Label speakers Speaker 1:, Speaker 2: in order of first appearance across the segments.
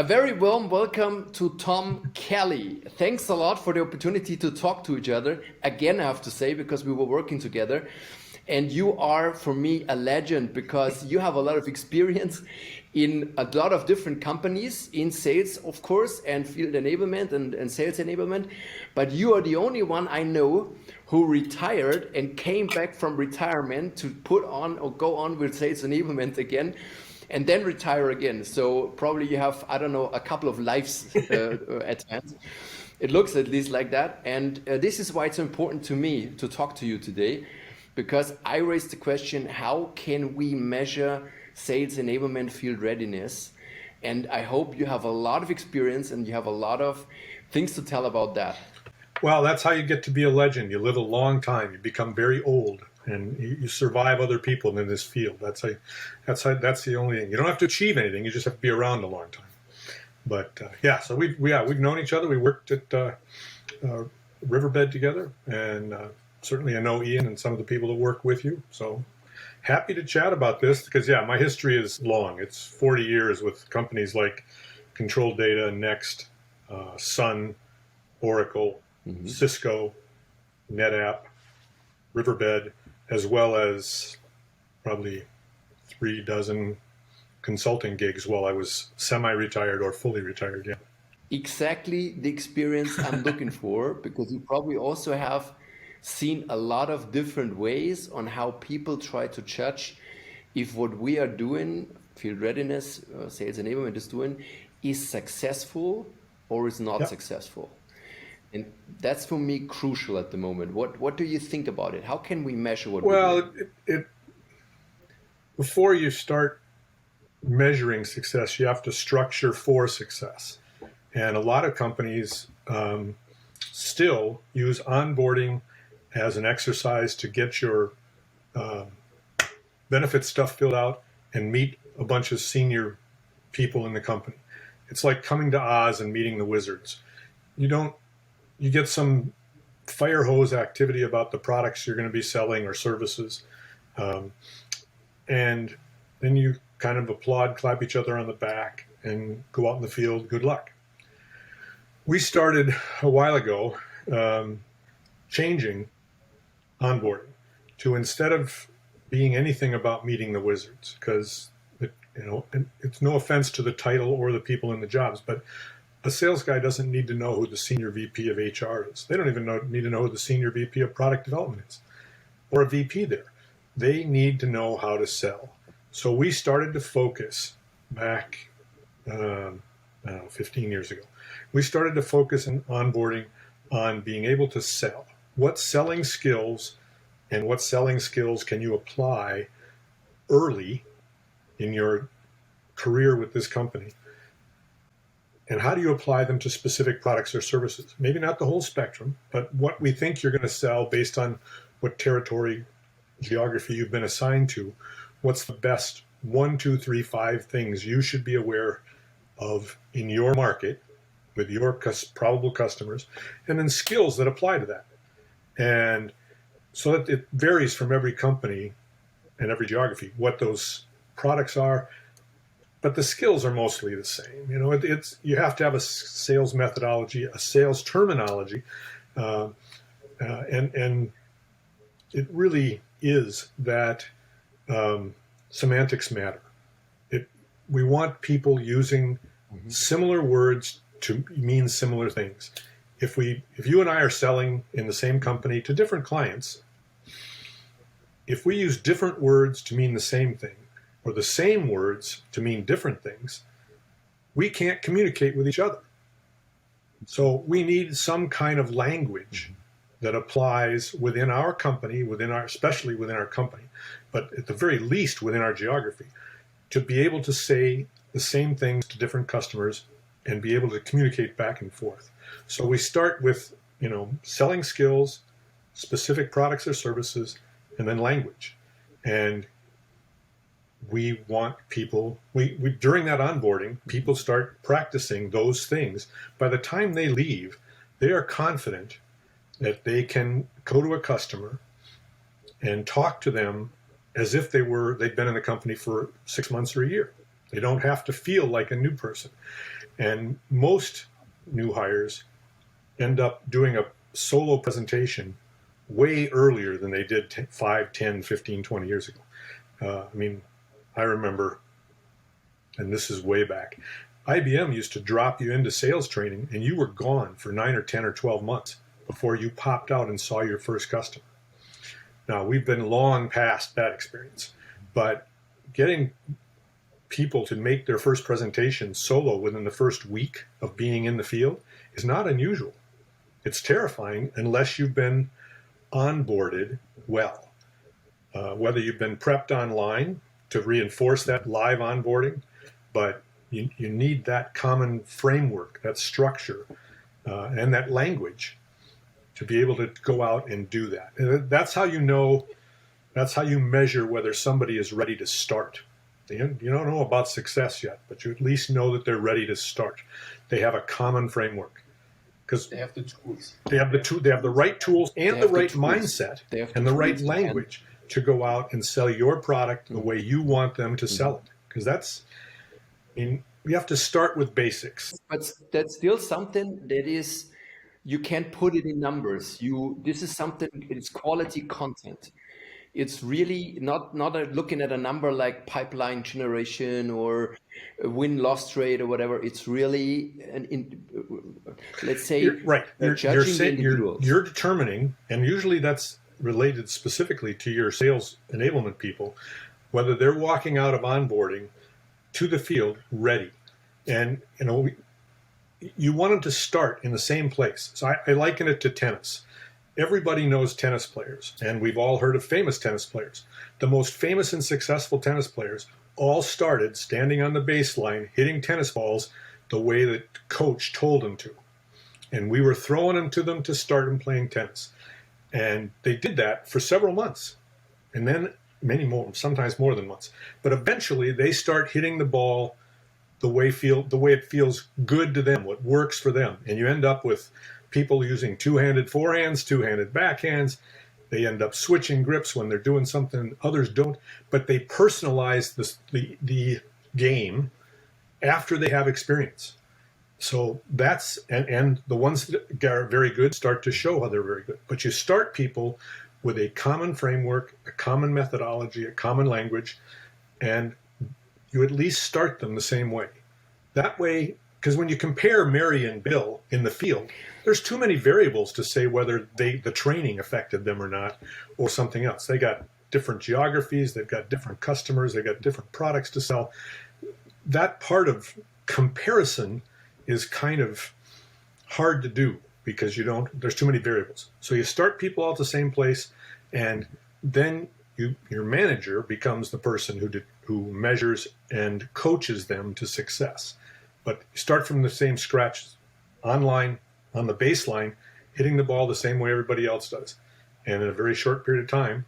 Speaker 1: A very warm welcome to Tom Kelly. Thanks a lot for the opportunity to talk to each other. Again, I have to say, because we were working together. And you are, for me, a legend because you have a lot of experience in a lot of different companies in sales, of course, and field enablement and sales enablement. But you are the only one I know who retired and came back from retirement to put on or go on with sales enablement again and then retire again. So probably you have, I don't know, a couple of lives at hand. It looks at least like that. And this is why it's so important to me to talk to you today, because I raised the question, how can we measure sales enablement field readiness? And I hope you have a lot of experience and you have a lot of things to tell about that.
Speaker 2: Well, that's how you get to be a legend. You live a long time. You become very old, and you survive other people in this field. That's the only thing. You don't have to achieve anything. You just have to be around a long time. But yeah, so we've known each other. We worked at Riverbed together, and certainly I know Ian and some of the people that work with you. So happy to chat about this because, yeah, my history is long. It's 40 years with companies like Control Data, Next, Sun, Oracle, Cisco, NetApp, Riverbed, as well as probably 3 dozen consulting gigs while I was semi-retired or fully retired. Yeah.
Speaker 1: Exactly the experience I'm looking for, because you probably also have seen a lot of different ways on how people try to judge if what we are doing, field readiness, sales enablement is doing, is successful or is not successful. And that's for me crucial at the moment. What do you think about it? How can we measure what we're doing?
Speaker 2: Before you start measuring success, you have to structure for success. And a lot of companies still use onboarding as an exercise to get your benefit stuff filled out and meet a bunch of senior people in the company. It's like coming to Oz and meeting the wizards. You get some fire hose activity about the products you're going to be selling or services. And then you kind of applaud, clap each other on the back, and go out in the field. Good luck. We started a while ago changing onboarding to, instead of being anything about meeting the wizards, because it's no offense to the title or the people in the jobs, but a sales guy doesn't need to know who the senior VP of HR is. They don't even need to know who the senior VP of product development is, or a VP there. They need to know how to sell. So we started to focus back, 15 years ago. We started to focus in onboarding on being able to sell. What selling skills and what selling skills can you apply early in your career with this company? And how do you apply them to specific products or services? Maybe not the whole spectrum, but what we think you're going to sell based on what territory, geography you've been assigned to. What's the best 1, 2, 3, 5 things you should be aware of in your market with your probable customers, and then skills that apply to that. And so it varies from every company and every geography what those products are. But the skills are mostly the same. You have to have a sales methodology, a sales terminology, and it really is that semantics matter. We want people using similar words to mean similar things. If you and I are selling in the same company to different clients, if we use different words to mean the same thing, or the same words to mean different things, we can't communicate with each other. So we need some kind of language that applies within our company, especially within our company, but at the very least within our geography, to be able to say the same things to different customers and be able to communicate back and forth. So we start with, selling skills, specific products or services, and then language. And we want people, during that onboarding, people start practicing those things. By the time they leave, they are confident that they can go to a customer and talk to them as if they'd been in the company for 6 months or a year. They don't have to feel like a new person. And most new hires end up doing a solo presentation way earlier than they did 5, 10, 15, 20 years ago. I mean, I remember, and this is way back, IBM used to drop you into sales training and you were gone for 9 or 10 or 12 months before you popped out and saw your first customer. Now, we've been long past that experience, but getting people to make their first presentation solo within the first week of being in the field is not unusual. It's terrifying unless you've been onboarded well. Whether you've been prepped online to reinforce that live onboarding, but you need that common framework, that structure, and that language to be able to go out and do that. And that's how you know, that's how you measure whether somebody is ready to start. You don't know about success yet, but you at least know that they're ready to start. They have a common framework. Because
Speaker 1: they have the tools.
Speaker 2: They have the right tools and the right mindset and the right language to go out and sell your product the way you want them to sell it. Because that's, I mean, you have to start with basics.
Speaker 1: But that's still something that is, you can't put it in numbers. This is something, it's quality content. It's really not looking at a number like pipeline generation or win-loss rate or whatever. It's really let's say
Speaker 2: You're
Speaker 1: judging
Speaker 2: saying,
Speaker 1: the individuals.
Speaker 2: You're determining, and usually that's related specifically to your sales enablement people, whether they're walking out of onboarding to the field ready. And you want them to start in the same place. So I liken it to tennis. Everybody knows tennis players, and we've all heard of famous tennis players. The most famous and successful tennis players all started standing on the baseline, hitting tennis balls the way that coach told them to. And we were throwing them to them to start them playing tennis. And they did that for several months, and then many more, sometimes more than months. But eventually they start hitting the ball the way it feels good to them, what works for them. And you end up with people using two-handed forehands, two-handed backhands. They end up switching grips when they're doing something others don't, but they personalize the game after they have experience. So that's, and the ones that are very good start to show how they're very good. But you start people with a common framework, a common methodology, a common language, and you at least start them the same way. That way, because when you compare Mary and Bill in the field, there's too many variables to say whether the training affected them or not, or something else. They got different geographies, they've got different customers, they've got different products to sell. That part of comparison is kind of hard to do because there's too many variables. So you start people all at the same place, and then your manager becomes the person who measures and coaches them to success. But start from the same scratch, online, on the baseline, hitting the ball the same way everybody else does. And in a very short period of time,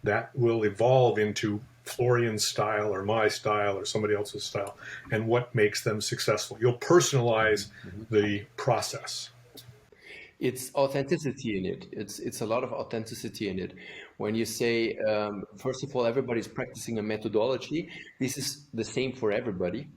Speaker 2: that will evolve into Florian's style or my style or somebody else's style, and what makes them successful. You'll personalize the process.
Speaker 1: It's authenticity in it. It's a lot of authenticity in it. When you say, first of all, everybody's practicing a methodology, this is the same for everybody.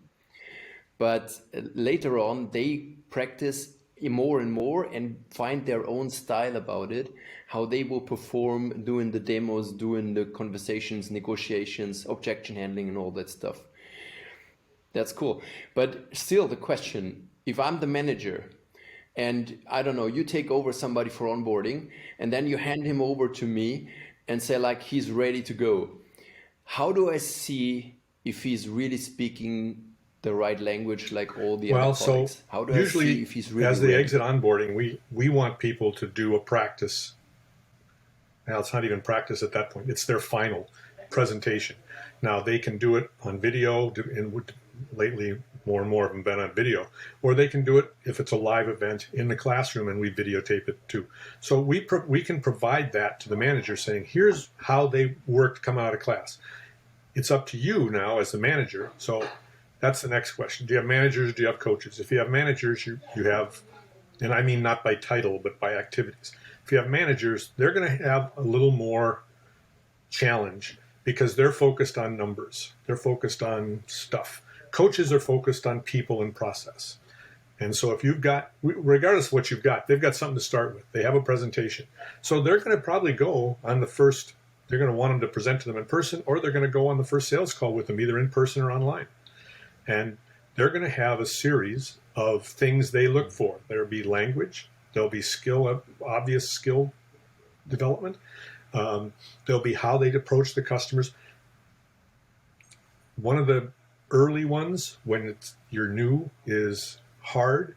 Speaker 1: But later on, they practice more and more and find their own style about it, how they will perform doing the demos, doing the conversations, negotiations, objection handling, and all that stuff. That's cool. But still the question, if I'm the manager and I don't know, you take over somebody for onboarding and then you hand him over to me and say like, he's ready to go. How do I see if he's really speaking the right language like all the other colleagues?
Speaker 2: So
Speaker 1: how do I see if he's really
Speaker 2: as they
Speaker 1: ready?
Speaker 2: exit onboarding, we want people to do a practice. Now it's not even practice at that point. It's their final presentation. Now they can do it on video, and lately more and more of them been on video, or they can do it if it's a live event in the classroom and we videotape it too. So we can provide that to the manager saying, here's how they worked come out of class. It's up to you now as the manager. So that's the next question. Do you have managers? Do you have coaches? If you have managers, you have, and I mean not by title, but by activities. If you have managers, they're going to have a little more challenge because they're focused on numbers. They're focused on stuff. Coaches are focused on people and process. And so if you've got, regardless of what you've got, they've got something to start with. They have a presentation. So they're going to probably go on the first, they're going to want them to present to them in person, or they're going to go on the first sales call with them, either in person or online. And they're going to have a series of things they look for. There'll be language. There'll be skill, obvious skill development. There'll be how they approach the customers. One of the early ones, when you're new, is hard,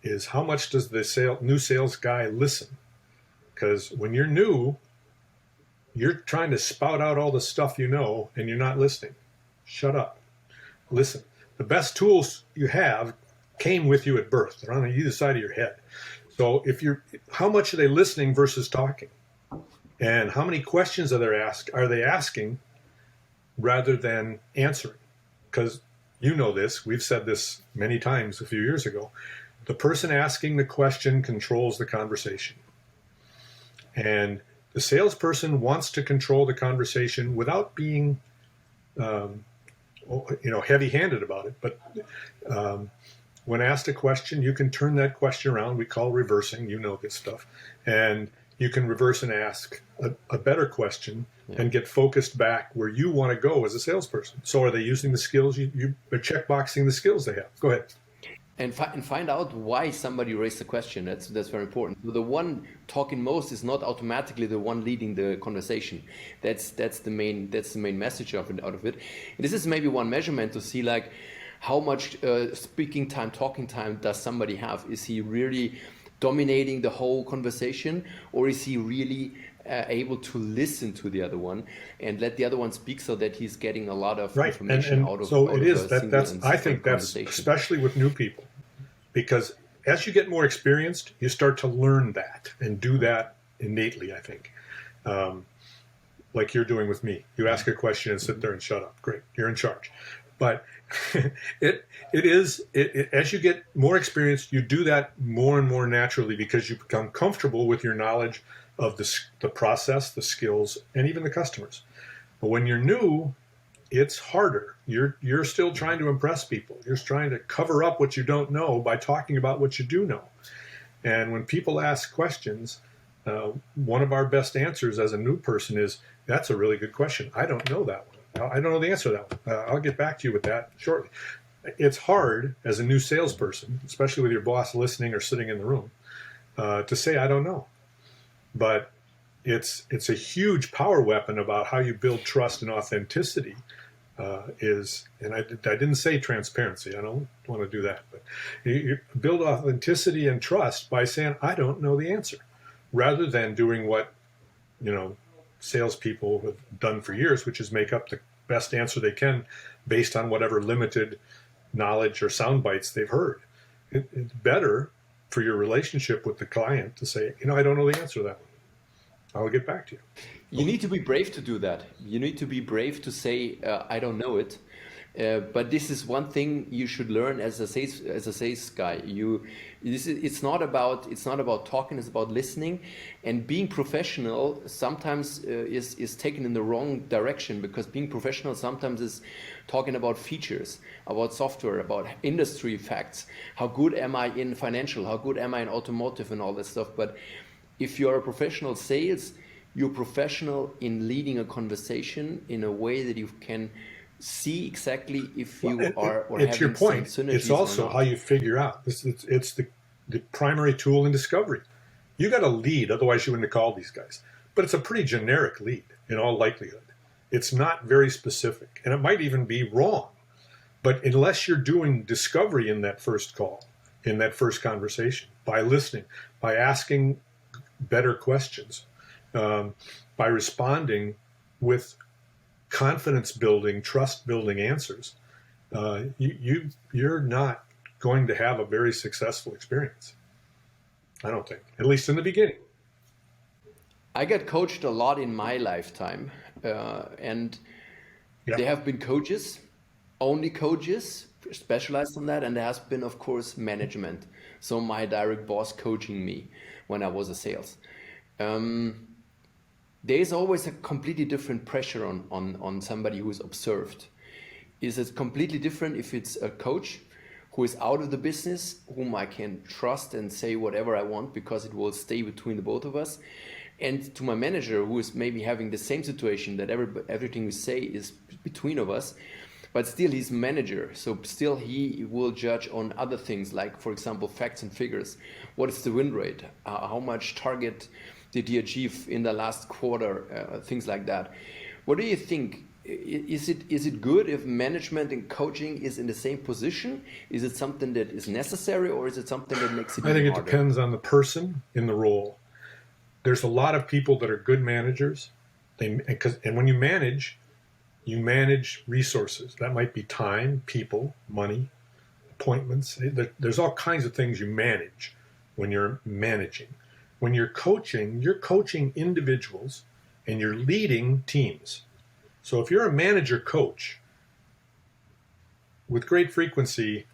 Speaker 2: is how much does the new sales guy listen? Because when you're new, you're trying to spout out all the stuff you know, and you're not listening. Shut up. Listen. The best tools you have came with you at birth. They're on either side of your head. So how much are they listening versus talking? And how many questions are they asking rather than answering? Because you know this, we've said this many times a few years ago. The person asking the question controls the conversation. And the salesperson wants to control the conversation without being heavy-handed about it. But when asked a question, you can turn that question around. We call reversing, you know this stuff. And you can reverse and ask a better question and get focused back where you want to go as a salesperson. So are they using the skills? They're checkboxing the skills they have. Go ahead.
Speaker 1: And find out why somebody raised the question. That's very important. So the one talking most is not automatically the one leading the conversation. That's the main message out of it. And this is maybe one measurement to see like how much speaking time, talking time does somebody have. Is he really dominating the whole conversation, or is he really able to listen to the other one and let the other one speak, so that he's getting a lot of information out of
Speaker 2: so
Speaker 1: out
Speaker 2: it
Speaker 1: of
Speaker 2: is
Speaker 1: a
Speaker 2: that
Speaker 1: single
Speaker 2: that's
Speaker 1: and
Speaker 2: I
Speaker 1: separate
Speaker 2: think that's
Speaker 1: conversation.
Speaker 2: especially with new people, because as you get more experienced, you start to learn that and do that innately. I think, like you're doing with me, you ask a question and sit there and shut up. Great, you're in charge. But as you get more experienced, you do that more and more naturally, because you become comfortable with your knowledge of the process, the skills, and even the customers. But when you're new, it's harder. You're still trying to impress people. You're trying to cover up what you don't know by talking about what you do know. And when people ask questions, one of our best answers as a new person is, that's a really good question. I don't know that one. I don't know the answer to that one. I'll get back to you with that shortly. It's hard as a new salesperson, especially with your boss listening or sitting in the room, to say, I don't know. But it's a huge power weapon about how you build trust and authenticity. And I didn't say transparency. I don't want to do that. But you build authenticity and trust by saying, I don't know the answer, rather than doing what salespeople have done for years, which is make up the best answer they can based on whatever limited knowledge or sound bites they've heard. It's better for your relationship with the client to say, I don't know the answer to that one. I'll get back to you.
Speaker 1: You need to be brave to do that. You need to be brave to say, I don't know it. But this is one thing you should learn as a sales guy. It's not about talking. It's about listening, and being professional sometimes is taken in the wrong direction, because being professional sometimes is talking about features, about software, about industry facts. How good am I in financial? How good am I in automotive and all that stuff? But if you're a professional sales, you're professional in leading a conversation in a way that you can see exactly if you are or
Speaker 2: it's your point.
Speaker 1: Some synergies.
Speaker 2: It's also how you figure out. It's the primary tool in discovery. You got a lead, otherwise you wouldn't have called these guys. But it's a pretty generic lead in all likelihood. It's not very specific, and it might even be wrong. But unless you're doing discovery in that first call, in that first conversation, by listening, by asking better questions, by responding with confidence-building, trust-building answers, you're not going to have a very successful experience. I don't think, at least in the beginning.
Speaker 1: I got coached a lot in my lifetime, and there have been coaches, only coaches specialized on that, and there has been, of course, management. So my direct boss coaching me when I was a sales. there is always a completely different pressure on somebody who is observed. Is it completely different if it's a coach who is out of the business, whom I can trust and say whatever I want because it will stay between the both of us, and to my manager who is maybe having the same situation that everything we say is between of us, but still he's manager, so still he will judge on other things like, for example, facts and figures. What is the win rate? How much target did he achieve in the last quarter? Things like that. What do you think? Is it good if management and coaching is in the same position? Is it something that is necessary, or is it something that makes it
Speaker 2: I think it
Speaker 1: harder?
Speaker 2: depends on the person in the role. There's a lot of people that are good managers, and when you manage resources. That might be time, people, money, appointments. There's all kinds of things you manage when you're managing. When you're coaching individuals and you're leading teams. So if you're a manager coach, with great frequency,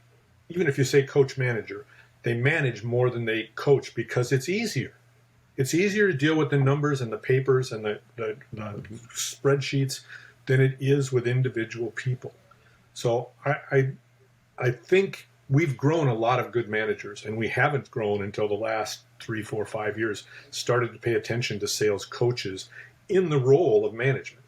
Speaker 2: even if you say coach manager, they manage more than they coach because it's easier. It's easier to deal with the numbers and the papers and the spreadsheets than it is with individual people. So I think we've grown a lot of good managers, and we haven't grown until the last 3, 4, 5 years, started to pay attention to sales coaches in the role of management.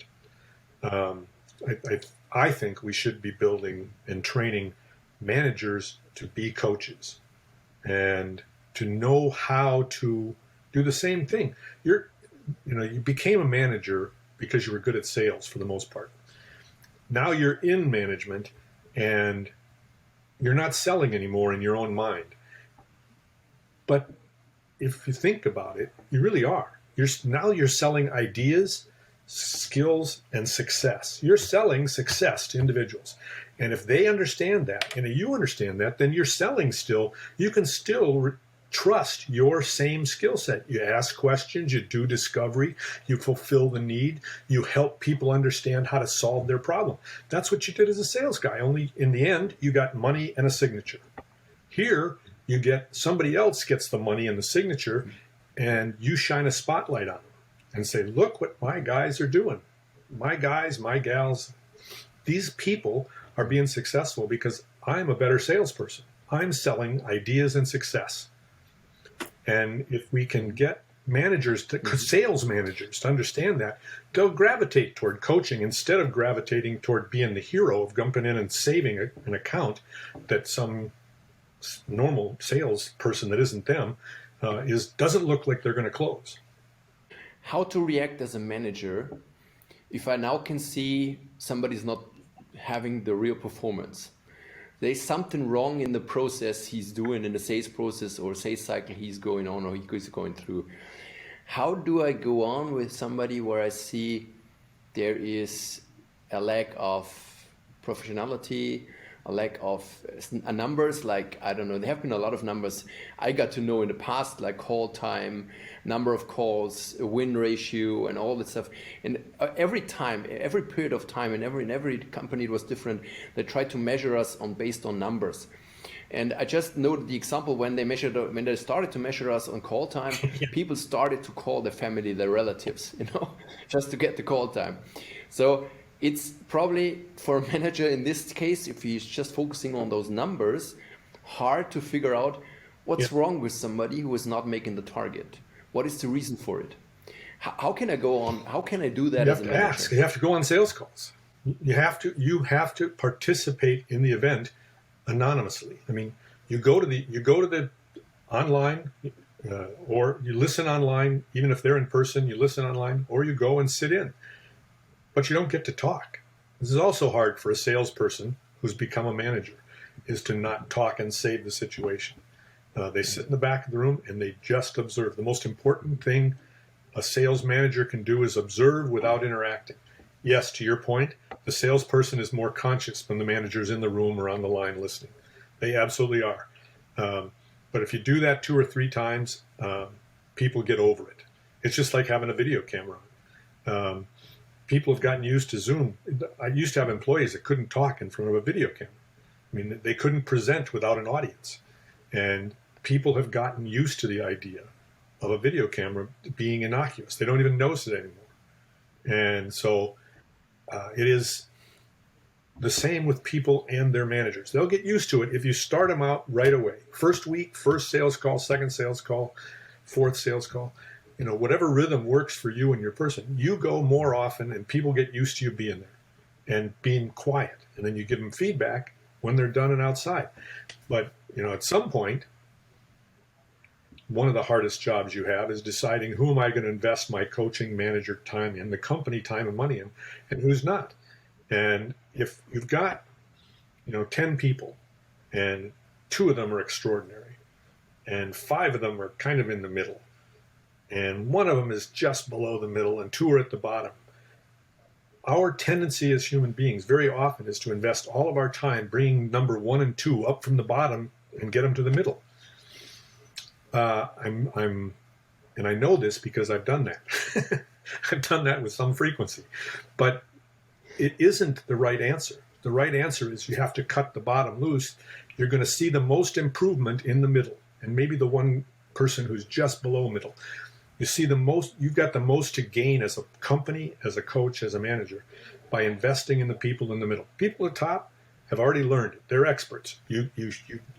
Speaker 2: I think we should be building and training managers to be coaches and to know how to do the same thing. You became a manager because you were good at sales for the most part. Now you're in management and you're not selling anymore in your own mind. But if you think about it, you really are. You're selling ideas, skills, and success. You're selling success to individuals. And if they understand that, and you understand that, then you're selling still. You can still trust your same skill set. You ask questions, you do discovery, you fulfill the need, you help people understand how to solve their problem. That's what you did as a sales guy. Only in the end, you got money and a signature. Here, somebody else gets the money and the signature, and you shine a spotlight on them and say, look what my guys are doing. My guys, my gals, these people are being successful because I'm a better salesperson. I'm selling ideas and success. And if we can get sales managers to understand that, they'll gravitate toward coaching instead of gravitating toward being the hero of jumping in and saving an account that some normal salesperson that isn't them doesn't look like they're going to close.
Speaker 1: How to react as a manager if I now can see somebody's not having the real performance? There's something wrong in the process he's doing, in the sales process or sales cycle he's going on or he's going through. How do I go on with somebody where I see there is a lack of professionality, a lack of numbers? Like, I don't know, there have been a lot of numbers I got to know in the past, like call time, number of calls, win ratio, and all that stuff. And every period of time, and in every company it was different. They tried to measure us based on numbers. And I just noted the example when they started to measure us on call time, people started to call their family, their relatives, just to get the call time. So it's probably for a manager in this case, if he's just focusing on those numbers, hard to figure out what's wrong with somebody who is not making the target. What is the reason for it? How can I go on? How can I do that as a manager?
Speaker 2: Ask. You have to go on sales calls. You have to participate in the event anonymously. I mean, you go to the online, or you listen online. Even if they're in person, you listen online, or you go and sit in. But you don't get to talk. This is also hard for a salesperson who's become a manager, is to not talk and save the situation. They sit in the back of the room and they just observe. The most important thing a sales manager can do is observe without interacting. Yes, to your point, the salesperson is more conscious when the manager's in the room or on the line listening. They absolutely are. But if you do that 2 or 3 times, people get over it. It's just like having a video camera on. People have gotten used to Zoom. I used to have employees that couldn't talk in front of a video camera. I mean, they couldn't present without an audience. And people have gotten used to the idea of a video camera being innocuous. They don't even notice it anymore. And so it is the same with people and their managers. They'll get used to it if you start them out right away. First week, first sales call, second sales call, fourth sales call. Whatever rhythm works for you and your person, you go more often and people get used to you being there and being quiet. And then you give them feedback when they're done and outside. But, at some point, one of the hardest jobs you have is deciding who am I going to invest my coaching manager time in, the company time and money in, and who's not. And if you've got, 10 people and 2 of them are extraordinary and 5 of them are kind of in the middle and 1 of them is just below the middle and 2 are at the bottom, our tendency as human beings very often is to invest all of our time bringing number 1 and 2 up from the bottom and get them to the middle. And I know this because I've done that. I've done that with some frequency, but it isn't the right answer. The right answer is you have to cut the bottom loose. You're going to see the most improvement in the middle, and maybe the one person who's just below middle. You've got the most to gain as a company, as a coach, as a manager, by investing in the people in the middle. People at the top have already learned it. They're experts. You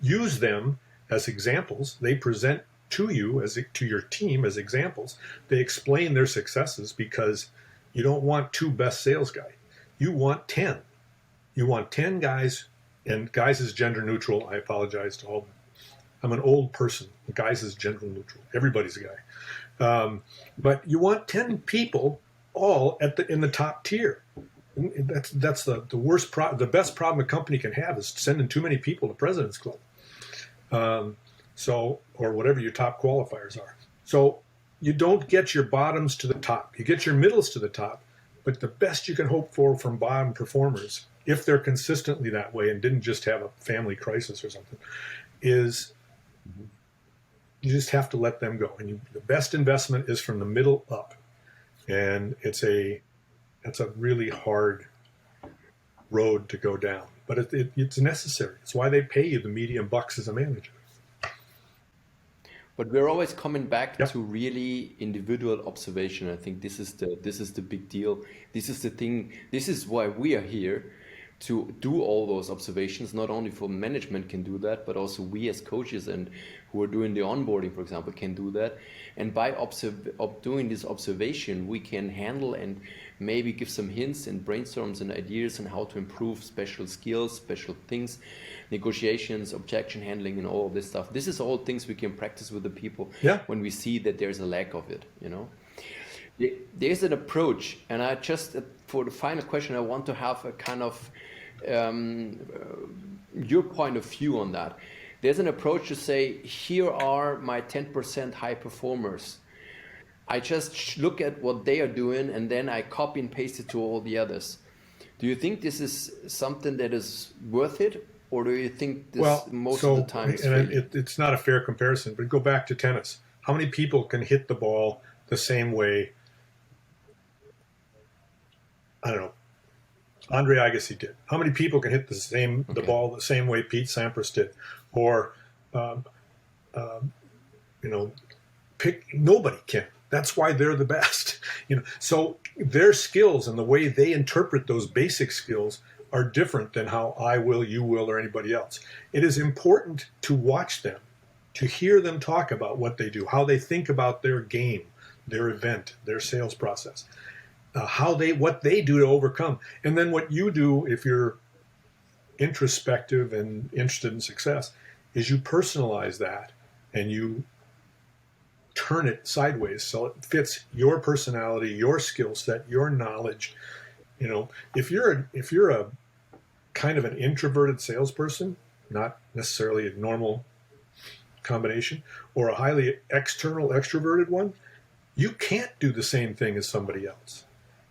Speaker 2: use them as examples. They present to you, to your team, as examples. They explain their successes because you don't want 2 best sales guys. You want 10. You want 10 guys, and guys is gender neutral. I apologize to all. I'm an old person. Guys is gender neutral. Everybody's a guy. But you want 10 people all in the top tier. That's the worst the best problem a company can have is sending too many people to President's Club. Or whatever your top qualifiers are. So you don't get your bottoms to the top. You get your middles to the top, but the best you can hope for from bottom performers, if they're consistently that way and didn't just have a family crisis or something, is you just have to let them go. And the best investment is from the middle up. And it's a really hard road to go down, but it's necessary. It's why they pay you the medium bucks as a manager.
Speaker 1: But we're always coming back
Speaker 2: Yep.
Speaker 1: to really individual observation. I think this is the big deal. This is the thing. This is why we are here, to do all those observations. Not only for management can do that, but also we as coaches and who are doing the onboarding, for example, can do that. And by doing this observation, we can handle and maybe give some hints and brainstorms and ideas on how to improve special skills, special things, negotiations, objection handling, and all of this stuff. This is all things we can practice with the people
Speaker 2: Yeah.
Speaker 1: when we see that there's a lack of it, There's an approach, and I just, for the final question, I want to have a kind of your point of view on that. There's an approach to say, here are my 10% high performers. I just look at what they are doing and then I copy and paste it to all the others. Do you think this is something that is worth it? Or do you think this most of the time is failing?
Speaker 2: It's not a fair comparison, but go back to tennis. How many people can hit the ball the same way? I don't know. Andre Agassi did. How many people can hit the ball the same way Pete Sampras did? Or, nobody can. That's why they're the best. So their skills and the way they interpret those basic skills are different than how I will, you will, or anybody else. It is important to watch them, to hear them talk about what they do, how they think about their game, their event, their sales process. What they do to overcome, and then what you do if you're introspective and interested in success is you personalize that and you turn it sideways so it fits your personality, your skill set, your knowledge. If you're a kind of an introverted salesperson, not necessarily a normal combination, or a highly external extroverted one, you can't do the same thing as somebody else.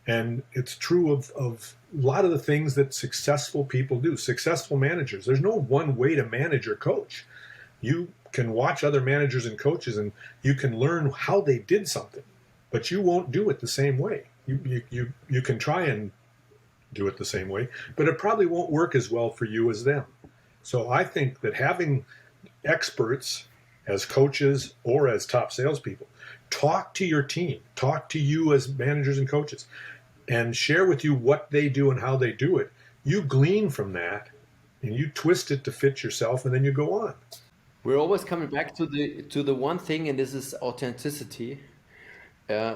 Speaker 2: And it's true of a lot of the things that successful people do. Successful managers, there's no one way to manage or coach. You can watch other managers and coaches and you can learn how they did something, but you won't do it the same way. You can try and do it the same way, but it probably won't work as well for you as them. So I think that having experts as coaches or as top salespeople talk to your team, talk to you as managers and coaches. and share with you what they do and how they do it, you glean from that and you twist it to fit yourself, and then you go on.
Speaker 1: We're always coming back to the one thing, and this is authenticity.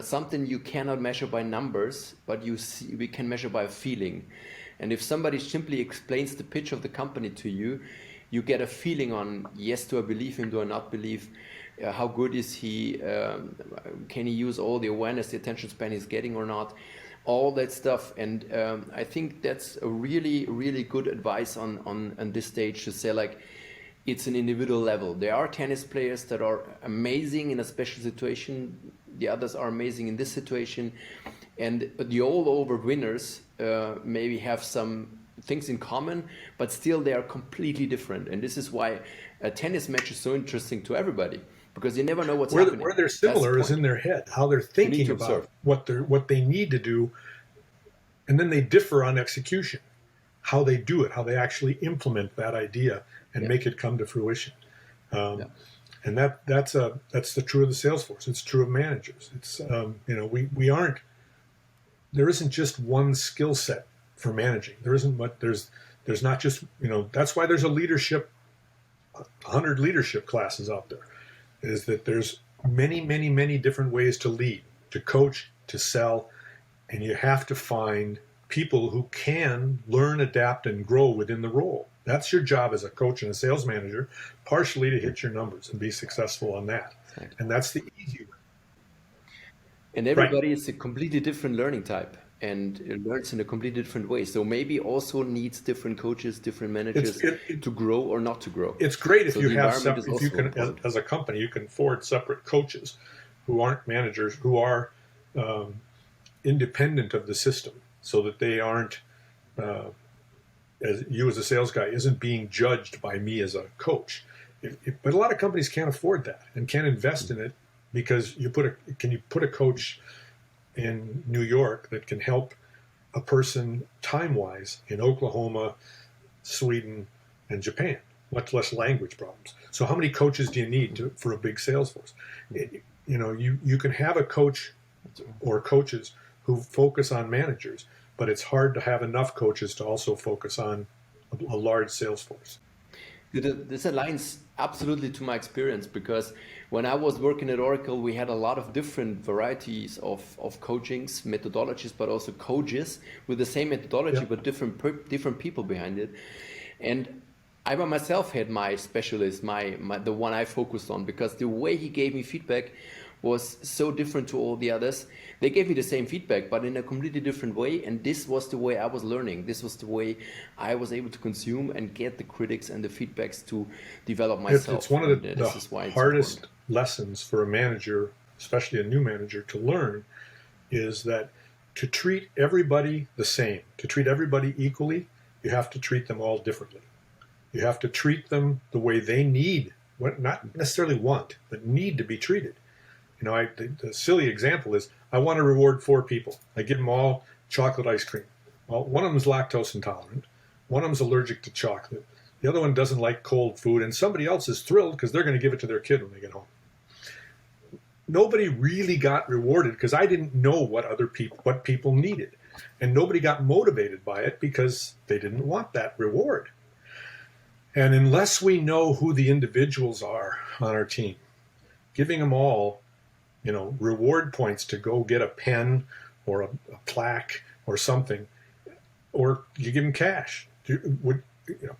Speaker 1: Something you cannot measure by numbers, but we can measure by a feeling. And if somebody simply explains the pitch of the company to you, you get a feeling on, yes, do I believe him, do I not believe? How good is he? Can he use all the awareness, the attention span he's getting or not? All that stuff. And I think that's a really, really good advice on this stage, to say, like, it's an individual level. There are tennis players that are amazing in a special situation. The others are amazing in this situation. And the all-over winners maybe have some things in common, but still they are completely different. And this is why a tennis match is so interesting to everybody, because you never know what's happening.
Speaker 2: Where they're similar is in their head, how they're thinking about
Speaker 1: observe
Speaker 2: what they need to do, and then they differ on execution, how they do it, how they actually implement that idea and make it come to fruition. And that's the true of the sales force. It's true of managers. It's we aren't. There isn't just one skill set for managing. There isn't much. There's not just That's why there's 100 leadership classes out there. Is that there's many different ways to lead, to coach, to sell, and you have to find people who can learn, adapt, and grow within the role. That's your job as a coach and a sales manager, partially to hit your numbers and be successful on that.
Speaker 1: Exactly.
Speaker 2: And that's the easy way.
Speaker 1: And everybody is a completely different learning type, and it learns in a completely different way. So maybe also needs different coaches, different managers to grow or not to grow.
Speaker 2: It's great if you have if you can, as a company, you can afford separate coaches who aren't managers, who are independent of the system, so that they aren't, as you as a sales guy, isn't being judged by me as a coach. But a lot of companies can't afford that and can't invest in it, because can you put a coach in New York that can help a person time-wise in Oklahoma, Sweden, and Japan, much less language problems. So how many coaches do you need for a big sales force? You can have a coach or coaches who focus on managers, but it's hard to have enough coaches to also focus on a large sales force.
Speaker 1: This aligns absolutely to my experience, because when I was working at Oracle, we had a lot of different varieties of coachings, methodologies, but also coaches with the same methodology, but different people behind it. And I by myself had my specialist, the one I focused on, because the way he gave me feedback was so different to all the others. They gave me the same feedback, but in a completely different way. And this was the way I was learning. This was the way I was able to consume and get the critics and the feedbacks to develop myself.
Speaker 2: It's one of the hardest lessons for a manager, especially a new manager, to learn, is that to treat everybody the same, to treat everybody equally, you have to treat them all differently. You have to treat them the way they need, not necessarily want, but need to be treated. The silly example is, I want to reward 4 people. I give them all chocolate ice cream. Well, one of them is lactose intolerant. One of them is allergic to chocolate. The other one doesn't like cold food. And somebody else is thrilled because they're going to give it to their kid when they get home. Nobody really got rewarded because I didn't know what people needed. And nobody got motivated by it because they didn't want that reward. And unless we know who the individuals are on our team, giving them all reward points to go get a pen or a plaque or something, or you give them cash.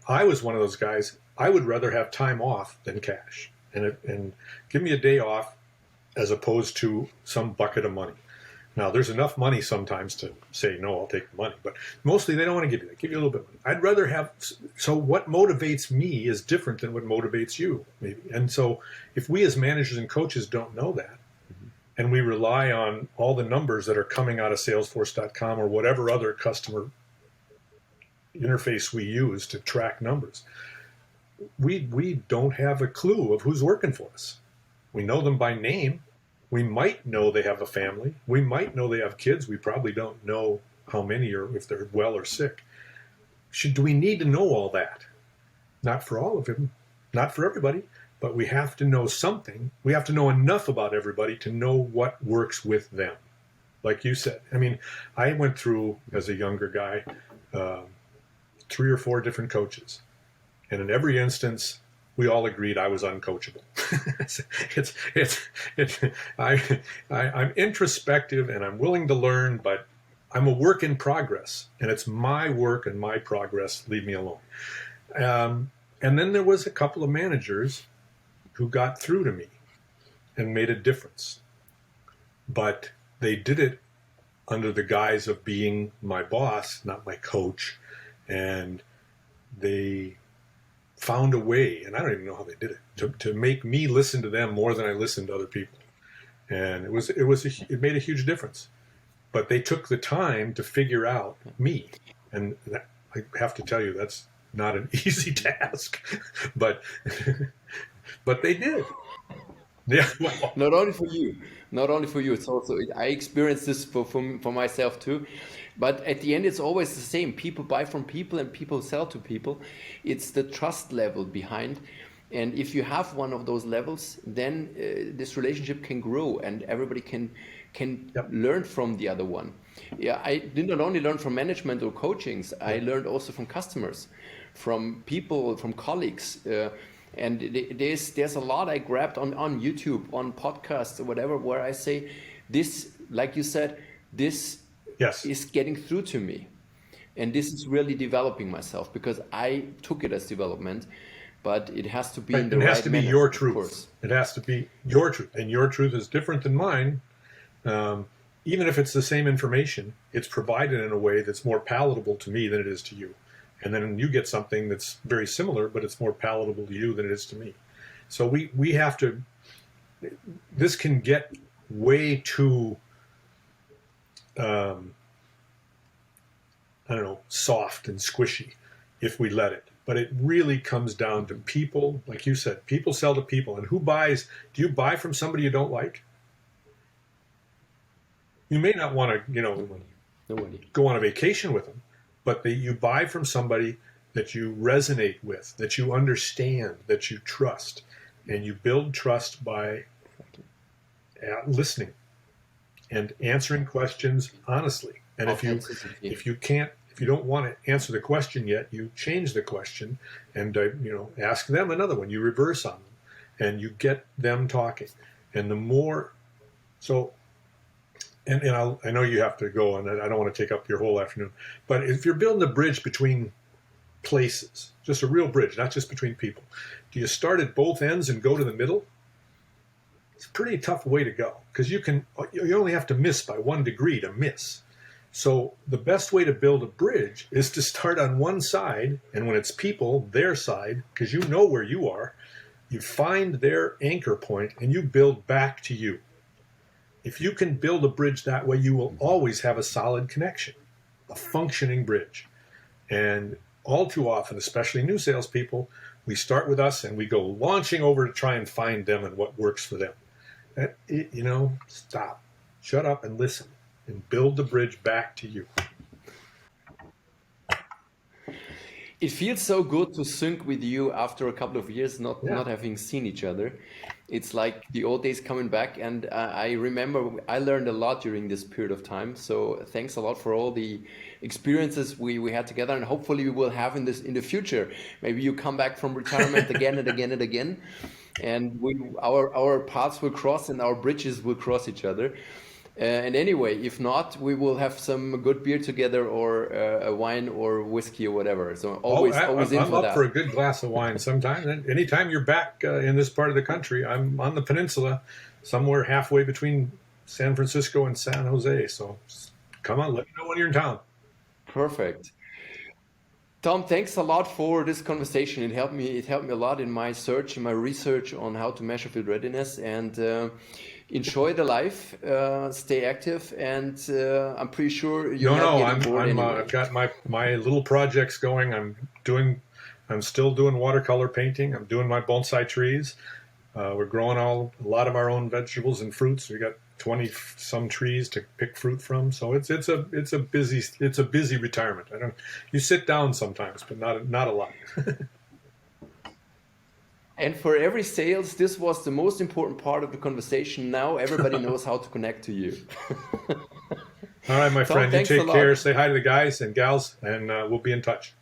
Speaker 2: I was one of those guys. I would rather have time off than cash, and give me a day off as opposed to some bucket of money. Now, there's enough money sometimes to say, no, I'll take the money, but mostly they don't want to give you that. Give you a little bit of money. I'd rather have, so what motivates me is different than what motivates you, maybe. And so if we as managers and coaches don't know that, and we rely on all the numbers that are coming out of Salesforce.com or whatever other customer interface we use to track numbers, we don't have a clue of who's working for us. We know them by name. We might know they have a family. We might know they have kids. We probably don't know how many or if they're well or sick. Do we need to know all that? Not for all of them, not for everybody. But we have to know something. We have to know enough about everybody to know what works with them. like you said. I mean, I went through as a younger guy 3 or 4 different coaches, and in every instance, we all agreed I was uncoachable. it's I'm introspective and I'm willing to learn, but I'm a work in progress, and it's my work and my progress. Leave me alone. And then there was a couple of managers who got through to me and made a difference, but they did it under the guise of being my boss, not my coach, and they found a way, and I don't even know how they did it, to make me listen to them more than I listened to other people, and it made a huge difference. But they took the time to figure out me, and I have to tell you, that's not an easy task, but but they did. Yeah. Well,
Speaker 1: Not only for you, not only for you. It's also I experienced this for myself too. But at the end, it's always the same. People buy from people, and people sell to people. It's the trust level behind. And if you have one of those levels, then this relationship can grow, and everybody can
Speaker 2: yep.
Speaker 1: learn from the other one. Yeah, I did not only learn from management or coachings. I learned also from customers, from people, from colleagues. And there's a lot I grabbed on YouTube, on podcasts or whatever, where I say this, like you said, this
Speaker 2: Yes.
Speaker 1: is getting through to me. And this is really developing myself, because I took it as development, but it has to be
Speaker 2: Right.
Speaker 1: in the
Speaker 2: It has
Speaker 1: right
Speaker 2: to be
Speaker 1: manner,
Speaker 2: your
Speaker 1: of
Speaker 2: truth.
Speaker 1: course.
Speaker 2: It has to be your truth, and your truth is different than mine. Even if it's the same information, it's provided in a way that's more palatable to me than it is to you. And then you get something that's very similar, but it's more palatable to you than it is to me. So we have to, this can get way too, I don't know, soft and squishy if we let it. But it really comes down to people, like you said, people sell to people. And who buys? Do you buy from somebody you don't like? You may not want to,
Speaker 1: Nobody.
Speaker 2: go on a vacation with them, but you buy from somebody that you resonate with, that you understand, that you trust, and you build trust by listening and answering questions honestly. And if
Speaker 1: Authenticity.
Speaker 2: you don't want to answer the question yet, you change the question and ask them another one. You reverse on them, and you get them talking. And the more so. And I know you have to go, and I don't want to take up your whole afternoon. But if you're building a bridge between places, just a real bridge, not just between people, do you start at both ends and go to the middle? It's a pretty tough way to go, because you only have to miss by 1 degree to miss. So the best way to build a bridge is to start on one side, and when it's people, their side, because you know where you are, you find their anchor point and you build back to you. If you can build a bridge that way, you will always have a solid connection, a functioning bridge. And all too often, especially new salespeople, we start with us and we go launching over to try and find them and what works for them. Stop, shut up and listen, and build the bridge back to you.
Speaker 1: It feels so good to sync with you after a couple of years not
Speaker 2: Yeah.
Speaker 1: having seen each other. It's like the old days coming back, and I remember I learned a lot during this period of time. So thanks a lot for all the experiences we had together, and hopefully we will have in the future. Maybe you come back from retirement again and again and again, and our paths will cross and our bridges will cross each other. And anyway, if not, we will have some good beer together, or a wine or whiskey or whatever. So always in
Speaker 2: I'm
Speaker 1: for
Speaker 2: up
Speaker 1: that.
Speaker 2: for a good glass of wine sometime. And anytime you're back in this part of the country, I'm on the peninsula, somewhere halfway between San Francisco and San Jose. So come on, let me know when you're in town.
Speaker 1: Perfect. Tom, thanks a lot for this conversation. It helped me. It helped me a lot in my search, in my research on how to measure field readiness. And enjoy the life. Stay active, and I'm pretty sure you're not getting bored anyway.
Speaker 2: I've got my little projects going. I'm still doing watercolor painting. I'm doing my bonsai trees. We're growing a lot of our own vegetables and fruits. We got 20 some trees to pick fruit from. So it's a busy retirement. You sit down sometimes, but not a lot.
Speaker 1: And for every sales, this was the most important part of the conversation. Now everybody knows how to connect to you.
Speaker 2: All right, my
Speaker 1: Tom,
Speaker 2: friend. You
Speaker 1: thanks a
Speaker 2: take
Speaker 1: lot.
Speaker 2: care. Say hi to the guys and gals, and we'll be in touch.